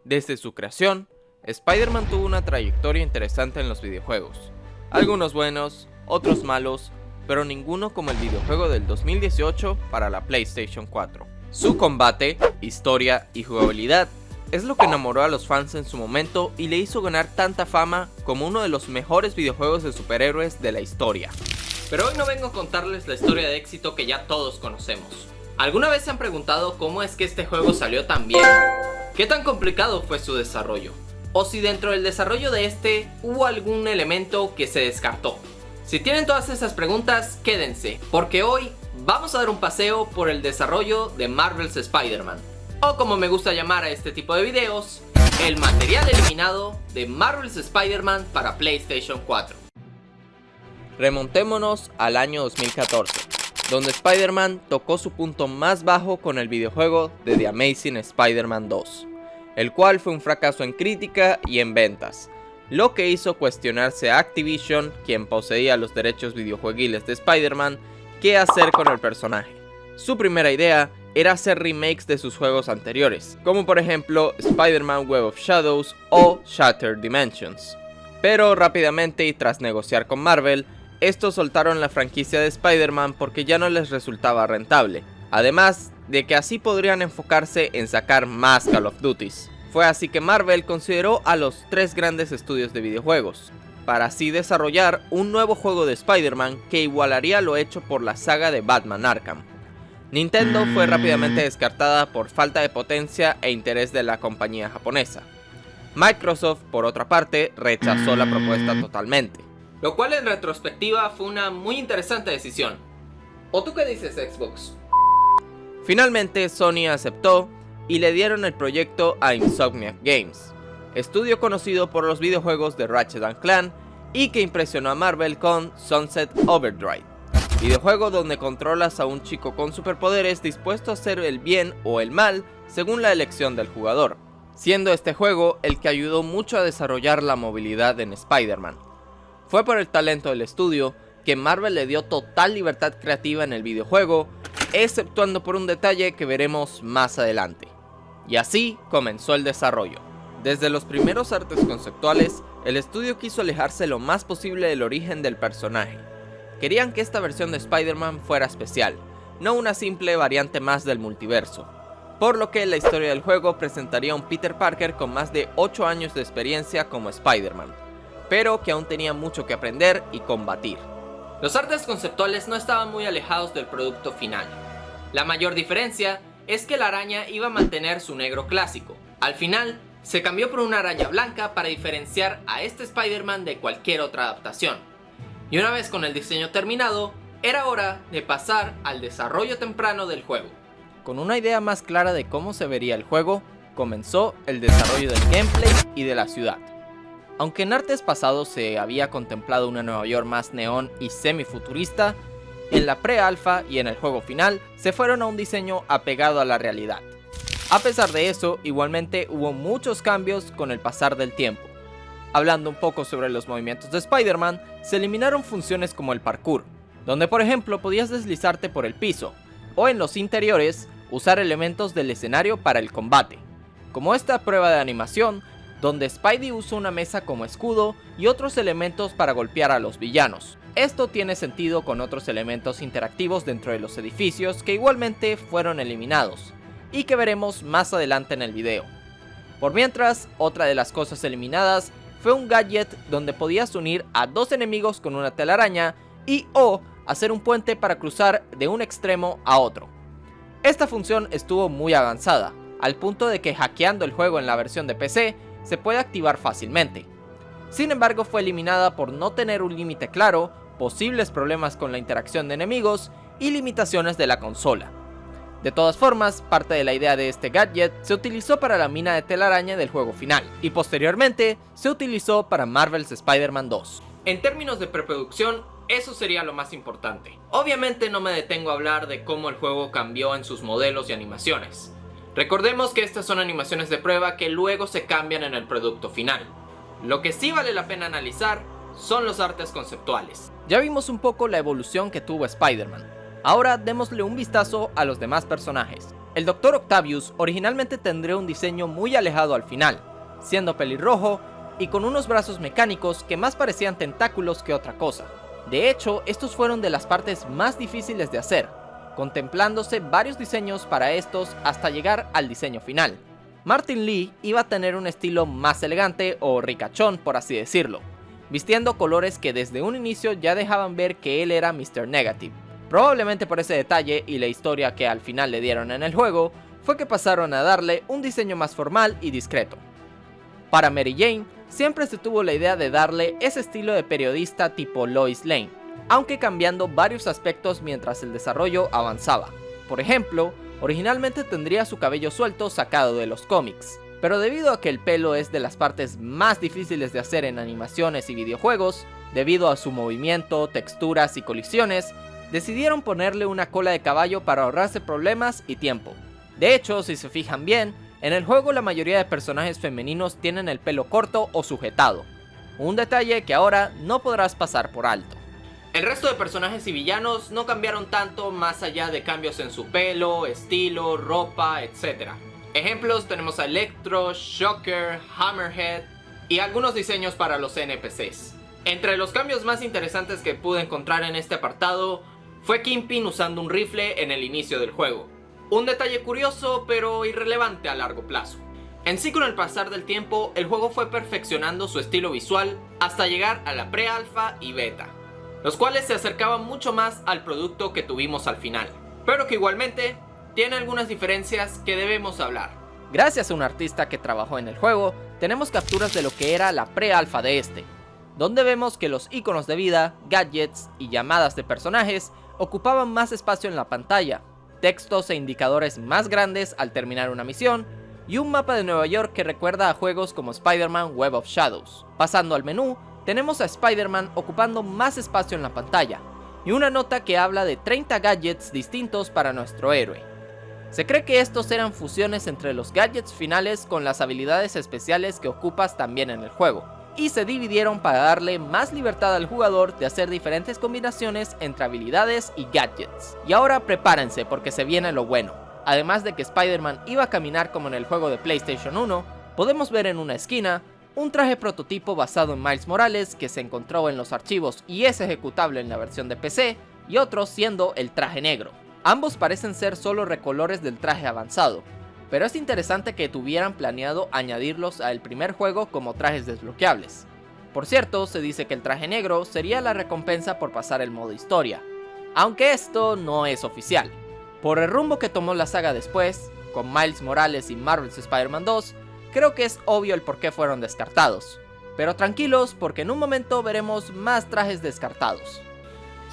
Desde su creación, Spider-Man tuvo una trayectoria interesante en los videojuegos. Algunos buenos, otros malos, pero ninguno como el videojuego del 2018 para la PlayStation 4. Su combate, historia y jugabilidad es lo que enamoró a los fans en su momento y le hizo ganar tanta fama como uno de los mejores videojuegos de superhéroes de la historia. Pero hoy no vengo a contarles la historia de éxito que ya todos conocemos. ¿Alguna vez se han preguntado cómo es que este juego salió tan bien? ¿Qué tan complicado fue su desarrollo? O si dentro del desarrollo de este hubo algún elemento que se descartó. Si tienen todas esas preguntas, quédense, porque hoy vamos a dar un paseo por el desarrollo de Marvel's Spider-Man. O como me gusta llamar a este tipo de videos, el material eliminado de Marvel's Spider-Man para PlayStation 4. Remontémonos al año 2014, donde Spider-Man tocó su punto más bajo con el videojuego de The Amazing Spider-Man 2, el cual fue un fracaso en crítica y en ventas, lo que hizo cuestionarse a Activision, quien poseía los derechos videojueguiles de Spider-Man, qué hacer con el personaje. Su primera idea era hacer remakes de sus juegos anteriores, como por ejemplo Spider-Man Web of Shadows o Shattered Dimensions. Pero rápidamente y tras negociar con Marvel, estos soltaron la franquicia de Spider-Man porque ya no les resultaba rentable, además de que así podrían enfocarse en sacar más Call of Duties. Fue así que Marvel consideró a los tres grandes estudios de videojuegos, para así desarrollar un nuevo juego de Spider-Man que igualaría lo hecho por la saga de Batman Arkham. Nintendo fue rápidamente descartada por falta de potencia e interés de la compañía japonesa. Microsoft, por otra parte, rechazó la propuesta totalmente, lo cual en retrospectiva fue una muy interesante decisión. ¿O tú qué dices, Xbox? Finalmente Sony aceptó y le dieron el proyecto a Insomniac Games, estudio conocido por los videojuegos de Ratchet & Clank y que impresionó a Marvel con Sunset Overdrive, videojuego donde controlas a un chico con superpoderes dispuesto a hacer el bien o el mal según la elección del jugador, siendo este juego el que ayudó mucho a desarrollar la movilidad en Spider-Man. Fue por el talento del estudio que Marvel le dio total libertad creativa en el videojuego, exceptuando por un detalle que veremos más adelante. Y así comenzó el desarrollo. Desde los primeros artes conceptuales, el estudio quiso alejarse lo más posible del origen del personaje. Querían que esta versión de Spider-Man fuera especial, no una simple variante más del multiverso. Por lo que la historia del juego presentaría a un Peter Parker con más de 8 años de experiencia como Spider-Man, pero que aún tenía mucho que aprender y combatir. Los artes conceptuales no estaban muy alejados del producto final. La mayor diferencia es que la araña iba a mantener su negro clásico. Al final, se cambió por una araña blanca para diferenciar a este Spider-Man de cualquier otra adaptación. Y una vez con el diseño terminado, era hora de pasar al desarrollo temprano del juego. Con una idea más clara de cómo se vería el juego, comenzó el desarrollo del gameplay y de la ciudad. Aunque en artes pasados se había contemplado una Nueva York más neón y semi-futurista, en la pre-alfa y en el juego final se fueron a un diseño apegado a la realidad. A pesar de eso, igualmente hubo muchos cambios con el pasar del tiempo. Hablando un poco sobre los movimientos de Spider-Man, se eliminaron funciones como el parkour, donde por ejemplo podías deslizarte por el piso, o en los interiores usar elementos del escenario para el combate, como esta prueba de animación, donde Spidey usa una mesa como escudo y otros elementos para golpear a los villanos. Esto tiene sentido con otros elementos interactivos dentro de los edificios que igualmente fueron eliminados, y que veremos más adelante en el video. Por mientras, otra de las cosas eliminadas fue un gadget donde podías unir a dos enemigos con una telaraña y o hacer un puente para cruzar de un extremo a otro. Esta función estuvo muy avanzada, al punto de que hackeando el juego en la versión de PC se puede activar fácilmente. Sin embargo, fue eliminada por no tener un límite claro, posibles problemas con la interacción de enemigos y limitaciones de la consola. De todas formas, parte de la idea de este gadget se utilizó para la mina de telaraña del juego final, y posteriormente se utilizó para Marvel's Spider-Man 2. En términos de preproducción, eso sería lo más importante. Obviamente no me detengo a hablar de cómo el juego cambió en sus modelos y animaciones. Recordemos que estas son animaciones de prueba que luego se cambian en el producto final. Lo que sí vale la pena analizar son los artes conceptuales. Ya vimos un poco la evolución que tuvo Spider-Man. Ahora démosle un vistazo a los demás personajes. El Dr. Octavius originalmente tendría un diseño muy alejado al final, siendo pelirrojo y con unos brazos mecánicos que más parecían tentáculos que otra cosa. De hecho, estos fueron de las partes más difíciles de hacer, contemplándose varios diseños para estos hasta llegar al diseño final. Martin Lee iba a tener un estilo más elegante o ricachón, por así decirlo, vistiendo colores que desde un inicio ya dejaban ver que él era Mr. Negative. Probablemente por ese detalle y la historia que al final le dieron en el juego, fue que pasaron a darle un diseño más formal y discreto. Para Mary Jane, siempre se tuvo la idea de darle ese estilo de periodista tipo Lois Lane, aunque cambiando varios aspectos mientras el desarrollo avanzaba. Por ejemplo, originalmente tendría su cabello suelto sacado de los cómics, pero debido a que el pelo es de las partes más difíciles de hacer en animaciones y videojuegos, debido a su movimiento, texturas y colisiones, decidieron ponerle una cola de caballo para ahorrarse problemas y tiempo. De hecho, si se fijan bien, en el juego la mayoría de personajes femeninos tienen el pelo corto o sujetado, un detalle que ahora no podrás pasar por alto. El resto de personajes y villanos no cambiaron tanto más allá de cambios en su pelo, estilo, ropa, etc. Ejemplos tenemos a Electro, Shocker, Hammerhead y algunos diseños para los NPCs. Entre los cambios más interesantes que pude encontrar en este apartado fue Kingpin usando un rifle en el inicio del juego. Un detalle curioso pero irrelevante a largo plazo. En sí, con el pasar del tiempo, el juego fue perfeccionando su estilo visual hasta llegar a la pre-alpha y beta, los cuales se acercaban mucho más al producto que tuvimos al final, pero que igualmente tiene algunas diferencias que debemos hablar. Gracias a un artista que trabajó en el juego, tenemos capturas de lo que era la pre-alpha de este, donde vemos que los iconos de vida, gadgets y llamadas de personajes ocupaban más espacio en la pantalla, textos e indicadores más grandes al terminar una misión, y un mapa de Nueva York que recuerda a juegos como Spider-Man Web of Shadows. Pasando al menú, tenemos a Spider-Man ocupando más espacio en la pantalla, y una nota que habla de 30 gadgets distintos para nuestro héroe. Se cree que estos eran fusiones entre los gadgets finales con las habilidades especiales que ocupas también en el juego, y se dividieron para darle más libertad al jugador de hacer diferentes combinaciones entre habilidades y gadgets. Y ahora prepárense porque se viene lo bueno. Además de que Spider-Man iba a caminar como en el juego de PlayStation 1, podemos ver en una esquina un traje prototipo basado en Miles Morales que se encontró en los archivos y es ejecutable en la versión de PC, y otro siendo el traje negro. Ambos parecen ser solo recolores del traje avanzado, pero es interesante que tuvieran planeado añadirlos al primer juego como trajes desbloqueables. Por cierto, se dice que el traje negro sería la recompensa por pasar el modo historia, aunque esto no es oficial. Por el rumbo que tomó la saga después, con Miles Morales y Marvel's Spider-Man 2, creo que es obvio el por qué fueron descartados. Pero tranquilos, porque en un momento veremos más trajes descartados.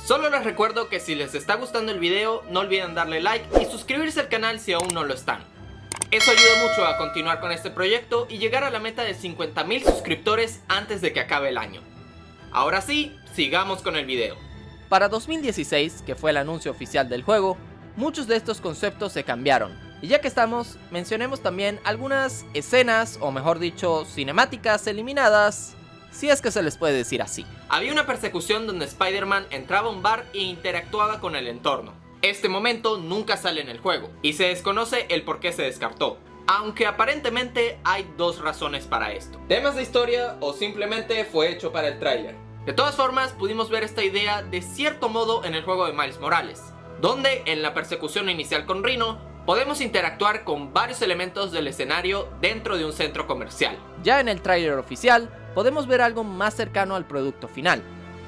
Solo les recuerdo que si les está gustando el video, no olviden darle like y suscribirse al canal si aún no lo están. Eso ayuda mucho a continuar con este proyecto y llegar a la meta de 50,000 suscriptores antes de que acabe el año. Ahora sí, sigamos con el video. Para 2016, que fue el anuncio oficial del juego, muchos de estos conceptos se cambiaron. Y ya que estamos, mencionemos también algunas escenas, o mejor dicho, cinemáticas eliminadas, si es que se les puede decir así. Había una persecución donde Spider-Man entraba a un bar e interactuaba con el entorno. Este momento nunca sale en el juego, y se desconoce el por qué se descartó, aunque aparentemente hay dos razones para esto: temas de historia o simplemente fue hecho para el tráiler. De todas formas, pudimos ver esta idea de cierto modo en el juego de Miles Morales, donde en la persecución inicial con Rhino podemos interactuar con varios elementos del escenario dentro de un centro comercial. Ya en el tráiler oficial podemos ver algo más cercano al producto final,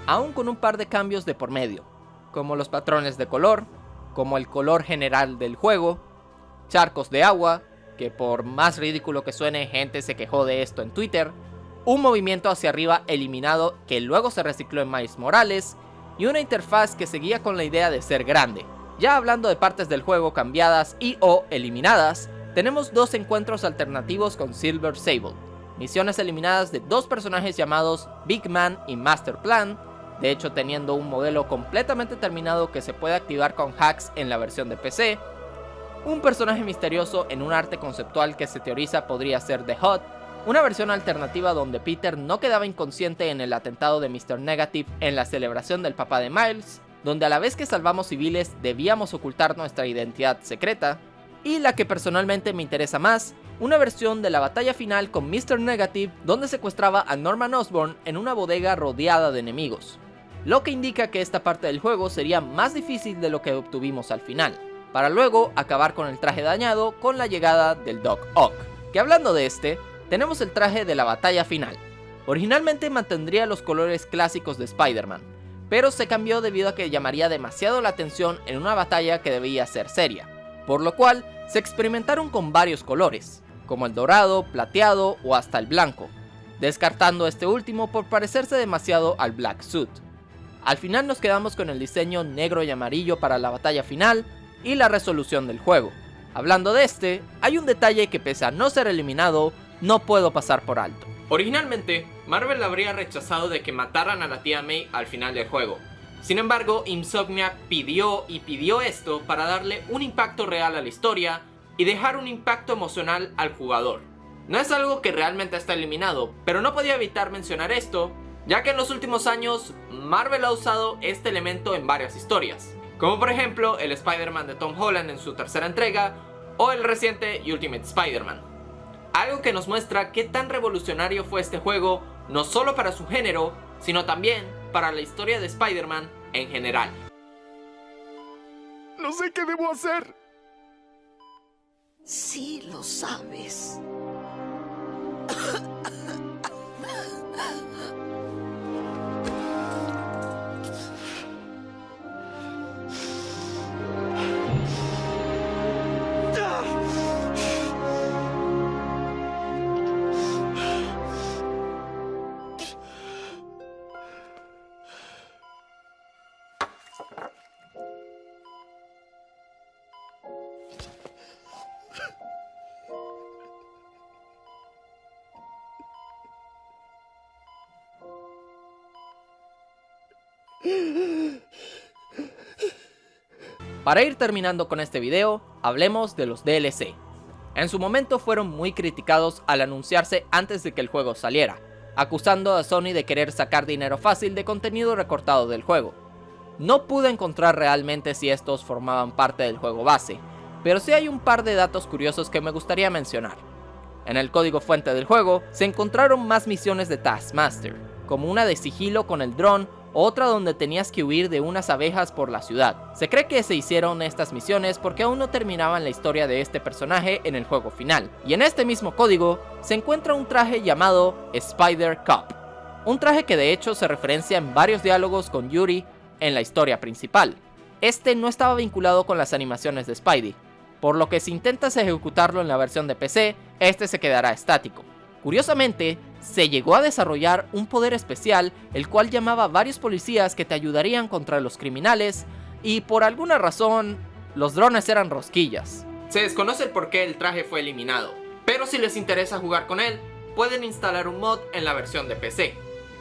aún con un par de cambios de por medio, como los patrones de color, como el color general del juego, charcos de agua, que por más ridículo que suene, gente se quejó de esto en Twitter, un movimiento hacia arriba eliminado que luego se recicló en Miles Morales, y una interfaz que seguía con la idea de ser grande. Ya hablando de partes del juego cambiadas y o eliminadas, tenemos dos encuentros alternativos con Silver Sable, misiones eliminadas de dos personajes llamados Big Man y Master Plan, de hecho teniendo un modelo completamente terminado que se puede activar con hacks en la versión de PC, un personaje misterioso en un arte conceptual que se teoriza podría ser The Hut, una versión alternativa donde Peter no quedaba inconsciente en el atentado de Mr. Negative en la celebración del papá de Miles, donde a la vez que salvamos civiles debíamos ocultar nuestra identidad secreta, y la que personalmente me interesa más, una versión de la batalla final con Mr. Negative donde secuestraba a Norman Osborn en una bodega rodeada de enemigos, lo que indica que esta parte del juego sería más difícil de lo que obtuvimos al final, para luego acabar con el traje dañado con la llegada del Doc Ock. Que hablando de este, tenemos el traje de la batalla final. Originalmente mantendría los colores clásicos de Spider-Man, pero se cambió debido a que llamaría demasiado la atención en una batalla que debía ser seria, por lo cual se experimentaron con varios colores, como el dorado, plateado o hasta el blanco, descartando este último por parecerse demasiado al Black Suit. Al final nos quedamos con el diseño negro y amarillo para la batalla final y la resolución del juego. Hablando de este, hay un detalle que pese a no ser eliminado, no puedo pasar por alto. Originalmente, Marvel habría rechazado de que mataran a la tía May al final del juego. Sin embargo, Insomniac pidió esto para darle un impacto real a la historia y dejar un impacto emocional al jugador. No es algo que realmente está eliminado, pero no podía evitar mencionar esto, ya que en los últimos años Marvel ha usado este elemento en varias historias, como por ejemplo el Spider-Man de Tom Holland en su tercera entrega o el reciente Ultimate Spider-Man. Algo que nos muestra qué tan revolucionario fue este juego, no solo para su género, sino también para la historia de Spider-Man en general. No sé qué debo hacer. Sí lo sabes. Para ir terminando con este video, hablemos de los DLC. En su momento fueron muy criticados al anunciarse antes de que el juego saliera, acusando a Sony de querer sacar dinero fácil de contenido recortado del juego. No pude encontrar realmente si estos formaban parte del juego base, pero sí hay un par de datos curiosos que me gustaría mencionar. En el código fuente del juego se encontraron más misiones de Taskmaster, como una de sigilo con el dron, otra donde tenías que huir de unas abejas por la ciudad. Se cree que se hicieron estas misiones porque aún no terminaban la historia de este personaje en el juego final. Y en este mismo código se encuentra un traje llamado Spider-Cop, un traje que de hecho se referencia en varios diálogos con Yuri en la historia principal. Este no estaba vinculado con las animaciones de Spidey, por lo que si intentas ejecutarlo en la versión de PC, este se quedará estático. Curiosamente, se llegó a desarrollar un poder especial, el cual llamaba a varios policías que te ayudarían contra los criminales, y por alguna razón, los drones eran rosquillas. Se desconoce el por qué el traje fue eliminado, pero si les interesa jugar con él, pueden instalar un mod en la versión de PC.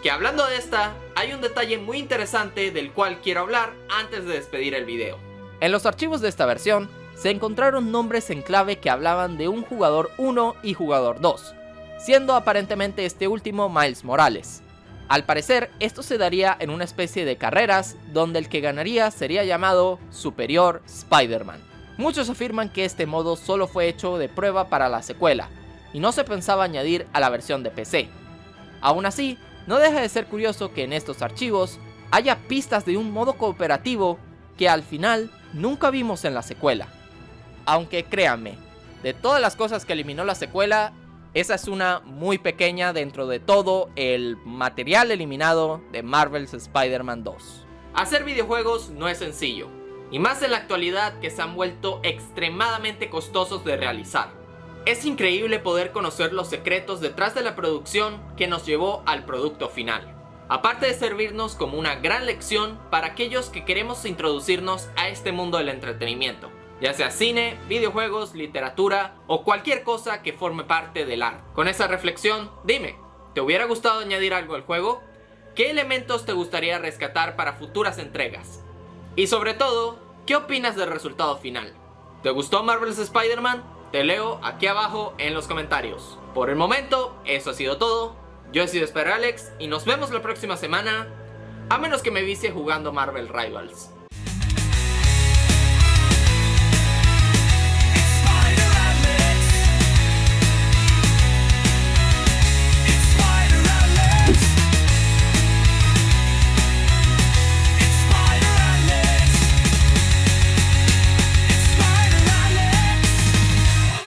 Que hablando de esta, hay un detalle muy interesante del cual quiero hablar antes de despedir el video. En los archivos de esta versión, se encontraron nombres en clave que hablaban de un jugador 1 y jugador 2, siendo aparentemente este último Miles Morales. Al parecer, esto se daría en una especie de carreras, donde el que ganaría sería llamado Superior Spider-Man. Muchos afirman que este modo solo fue hecho de prueba para la secuela, y no se pensaba añadir a la versión de PC. Aún así, no deja de ser curioso que en estos archivos haya pistas de un modo cooperativo que al final nunca vimos en la secuela. Aunque créanme, de todas las cosas que eliminó la secuela, esa es una muy pequeña dentro de todo el material eliminado de Marvel's Spider-Man 2. Hacer videojuegos no es sencillo, y más en la actualidad que se han vuelto extremadamente costosos de realizar. Es increíble poder conocer los secretos detrás de la producción que nos llevó al producto final, aparte de servirnos como una gran lección para aquellos que queremos introducirnos a este mundo del entretenimiento, ya sea cine, videojuegos, literatura o cualquier cosa que forme parte del arte. Con esa reflexión, dime, ¿te hubiera gustado añadir algo al juego? ¿Qué elementos te gustaría rescatar para futuras entregas? Y sobre todo, ¿qué opinas del resultado final? ¿Te gustó Marvel's Spider-Man? Te leo aquí abajo en los comentarios. Por el momento, eso ha sido todo. Yo he sido SpiderAlex y nos vemos la próxima semana, a menos que me vicie jugando Marvel Rivals. sabes.